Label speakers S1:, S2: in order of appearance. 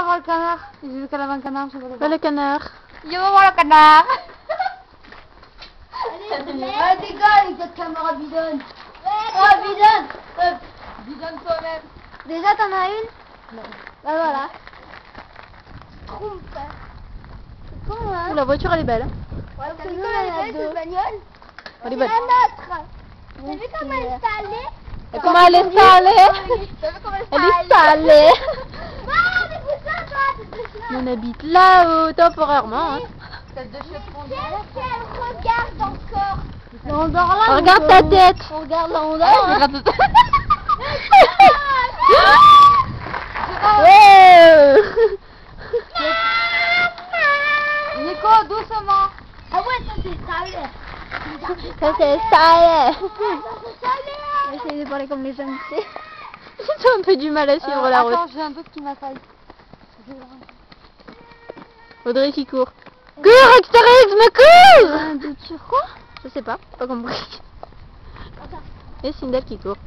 S1: voir le canard. J'ai vu qu'elle avait un canard, je sais pas.
S2: Le canard.
S1: Je veux voir le canard.
S3: Allez, dégage avec votre caméra bidonne. Oh, bidonne.
S1: Bidonne toi-même.
S3: Déjà, t'en as une? Non. Bah voilà. Trompe. C'est con, hein?
S2: La voiture elle est belle.
S3: Ouais, parce que nous, on a deux. Bagnole.
S2: Elle est
S3: C'est
S2: belle.
S3: la nôtre. T'as vu comment elle est salée?
S2: Et comment elle est salée?
S3: T'as vu comment
S2: Elle est salée.
S3: Ah, des poussins, toi, des poussins.
S2: On habite là-haut, temporairement. Hein.
S1: Tête de chevron.
S3: Qu'est-ce qu'elle regarde encore? On dort là.
S2: Regarde ta tête.
S3: On regarde là, on dort.
S2: Regarde ta tête. Ouais.
S1: Nico, doucement.
S3: Ah ouais, ça c'est salé.
S2: Ça c'est salé.
S3: Ça c'est salé. J'essaie de parler comme les jeunes, tu sais.
S2: J'ai un peu du mal à suivre la route.
S1: Attends, j'ai un doute qui m'assaille.
S2: Audrey qui court. Cours, extériorisme, cours.
S3: Un doute sur quoi?
S2: Je sais pas compris.
S3: Attends.
S2: Et Sindel qui court.